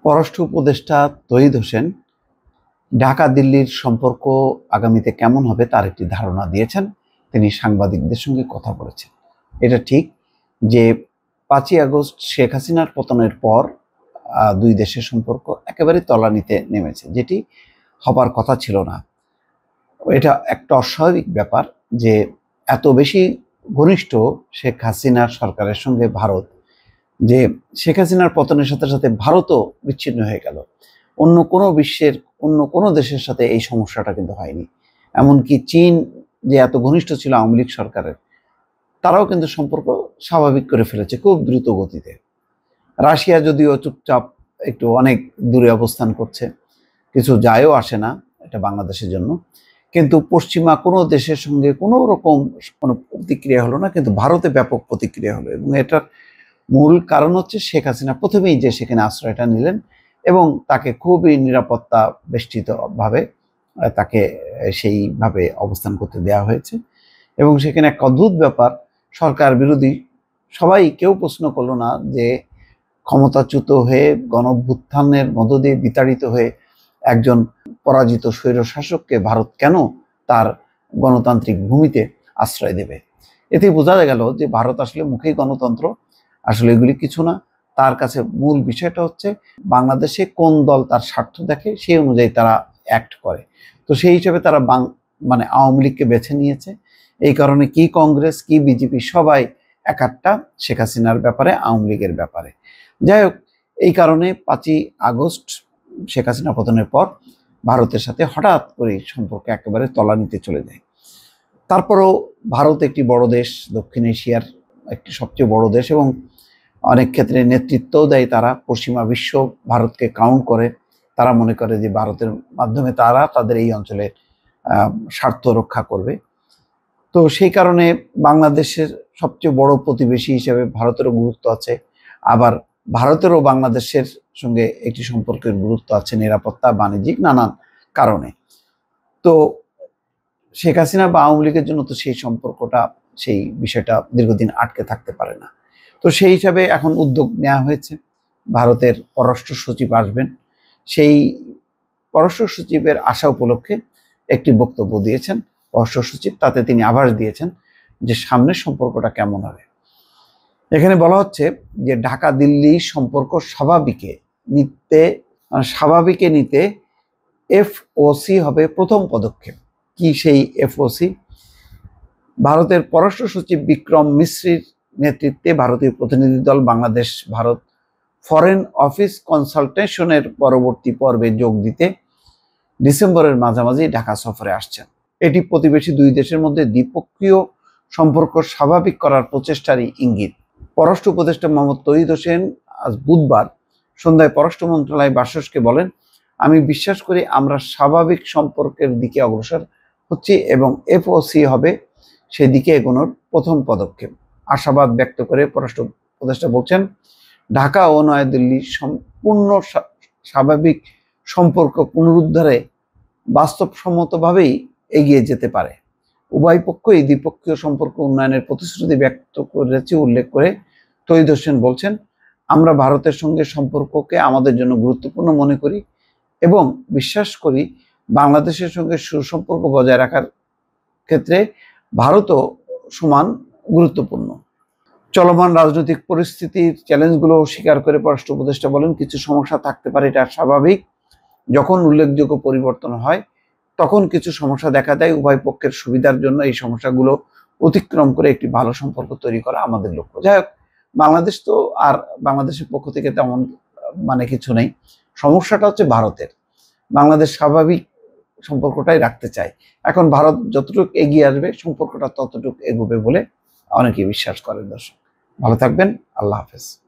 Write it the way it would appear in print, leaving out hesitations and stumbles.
পররাষ্ট্র উপদেষ্টা তৌহিদ হোসেন ঢাকা দিল্লির সম্পর্ক আগামীতে কেমন হবে তার একটি ধারণা দিয়েছেন। তিনি সাংবাদিকদের সঙ্গে কথা বলেছেন। এটা ঠিক যে 5ই আগস্ট শেখ হাসিনার পতনের পর দুই দেশের সম্পর্ক একেবারে তলানিতে নেমেছে, যেটি হবার কথা ছিল না। এটা একটা অস্বাভাবিক ব্যাপার যে এত বেশি ঘনিষ্ঠ শেখ হাসিনার সরকারের সঙ্গে ভারত, যে শেখ হাসিনার পতনের সাথে সাথে ভারতও বিচ্ছিন্ন হয়ে গেল। অন্য কোনো বিশ্বের অন্য কোনো দেশের সাথে এই সমস্যাটা কিন্তু হয়নি। এমনকি চীন যে এত ঘনিষ্ঠ ছিল আওয়ামী লীগ সরকারের, তারাও কিন্তু সম্পর্ক স্বাভাবিক করে ফেলেছে খুব দ্রুত গতিতে। রাশিয়া যদিও চুপচাপ একটু অনেক দূরে অবস্থান করছে, কিছু যায়ও আসে না এটা বাংলাদেশের জন্য, কিন্তু পশ্চিমা কোনো দেশের সঙ্গে কোনো রকম কোনো প্রতিক্রিয়া হলো না, কিন্তু ভারতে ব্যাপক প্রতিক্রিয়া হলো। এবং এটার মূল কারণ হচ্ছে শেখ হাসিনা প্রথমেই যে সেখানে আশ্রয়টা নিলেন এবং তাকে খুবই নিরাপত্তা বেষ্টিতভাবে তাকে সেইভাবে অবস্থান করতে দেওয়া হয়েছে। এবং সেখানে এক অদ্ভুত ব্যাপার, সরকার বিরোধী সবাই কেউ প্রশ্ন করলো না যে ক্ষমতাচ্যুত হয়ে গণঅভ্যুত্থানের মধ্য দিয়ে বিতাড়িত হয়ে একজন পরাজিত স্বৈরশাসককে ভারত কেন তার গণতান্ত্রিক ভূমিতে আশ্রয় দেবে। এতে বোঝা গেল যে ভারত আসলে মুখেই গণতন্ত্র, আসলে এগুলি কিছু না। তার কাছে মূল বিষয়টা হচ্ছে বাংলাদেশে কোন দল তার স্বার্থ দেখে সেই অনুযায়ী তারা অ্যাক্ট করে। তো সেই হিসেবে তারা আওয়ামী লীগকে বেছে নিয়েছে। এই কারণে কি কংগ্রেস কি বিজেপি সবাই একাট্টা শেখ হাসিনার ব্যাপারে, আওয়ামী লীগের ব্যাপারে। যাই হোক, এই কারণে 5ই আগস্ট শেখ হাসিনা পতনের পর ভারতের সাথে হঠাৎ করে সম্পর্ক একেবারে তলানিতে চলে যায়। তারপরেও ভারত একটি বড় দেশ, দক্ষিণ এশিয়ার একটি সবচেয়ে বড় দেশ, এবং অনেক ক্ষেত্রে নেতৃত্বও দেয় তারা। পশ্চিমা বিশ্ব ভারতকে কাউন্ট করে, তারা মনে করে যে ভারতের মাধ্যমে তারা তাদের এই অঞ্চলের স্বার্থ রক্ষা করবে। তো সেই কারণে বাংলাদেশের সবচেয়ে বড় প্রতিবেশী হিসেবে ভারতেরও গুরুত্ব আছে, আবার ভারতেরও বাংলাদেশের সঙ্গে একটি সম্পর্কের গুরুত্ব আছে নিরাপত্তা, বাণিজ্যিক নানান কারণে। তো শেখ হাসিনা বা আওয়ামী লীগের জন্য তো সেই সম্পর্কটা, সেই বিষয়টা দীর্ঘদিন আটকে থাকতে পারে না। তো সেই হিসাবে এখন উদ্যোগ নেওয়া হয়েছে, ভারতের পররাষ্ট্র সচিব আসবেন। সেই পররাষ্ট্র সচিবের আসা উপলক্ষে একটি বক্তব্য দিয়েছেন পররাষ্ট্র সচিব, তাতে তিনি আভাস দিয়েছেন যে সামনের সম্পর্কটা কেমন হবে। এখানে বলা হচ্ছে যে ঢাকা দিল্লি সম্পর্ক স্বাভাবিকে নিতে এফওসি হবে প্রথম পদক্ষেপ। কি সেই এফওসি? ভারতের পররাষ্ট্র সচিব বিক্রম মিশ্রির নেতৃত্বে ভারতীয় প্রতিনিধি দল বাংলাদেশ ভারত ফরেন অফিস কনসালটেশনের পরবর্তী পর্বে যোগ দিতে ডিসেম্বরের মাঝামাঝি ঢাকা সফরে আসছেন। এটি প্রতিবেশী দুই দেশের মধ্যে দ্বিপক্ষীয় সম্পর্ক স্বাভাবিক করার প্রচেষ্টারই ইঙ্গিত। পররাষ্ট্র উপদেষ্টা মোহাম্মদ তৌহিদ হোসেন আজ বুধবার সন্ধ্যায় পররাষ্ট্র মন্ত্রণালয় বাসসকে বলেন, আমি বিশ্বাস করি আমরা স্বাভাবিক সম্পর্কের দিকে অগ্রসর হচ্ছি এবং এফওসি হবে সেদিকে এগোনোর প্রথম পদক্ষেপ। আশাবাদ ব্যক্ত করে পররাষ্ট্র উপদেষ্টা বলছেন, ঢাকা ও নয়াদিল্লি সম্পূর্ণ স্বাভাবিক সম্পর্ক পুনরুদ্ধারে বাস্তবসম্মতভাবেই এগিয়ে যেতে পারে। উভয় পক্ষই দ্বিপক্ষীয় সম্পর্ক উন্নয়নের প্রতিশ্রুতি ব্যক্ত করেছে উল্লেখ করে তৌহিদ হোসেন বলছেন, আমরা ভারতের সঙ্গে সম্পর্ককে আমাদের জন্য গুরুত্বপূর্ণ মনে করি এবং বিশ্বাস করি বাংলাদেশের সঙ্গে সুসম্পর্ক বজায় রাখার ক্ষেত্রে ভারতও সমান গুরুত্বপূর্ণ। চলমান রাজনৈতিক পরিস্থিতির চ্যালেঞ্জগুলো স্বীকার করে পররাষ্ট্র উপদেষ্টা বলেন, কিছু সমস্যা থাকতে পারে, এটা স্বাভাবিক। যখন উল্লেখযোগ্য পরিবর্তন হয় তখন কিছু সমস্যা দেখা দেয়। উভয় পক্ষের সুবিধার জন্য এই সমস্যাগুলো অতিক্রম করে একটি ভালো সম্পর্ক তৈরি করা আমাদের লক্ষ্য। যাই হোক, বাংলাদেশ তো আর বাংলাদেশের পক্ষ থেকে তেমন কিছু নেই। সমস্যাটা হচ্ছে ভারতের। বাংলাদেশ স্বাভাবিক সম্পর্কটাই রাখতে চায়। এখন ভারত যতটুকু এগিয়ে আসবে সম্পর্কটা ততটুকু এগোবে বলে অনেকে বিশ্বাস করেন। দর্শক ভালো থাকবেন, আল্লাহ হাফেজ।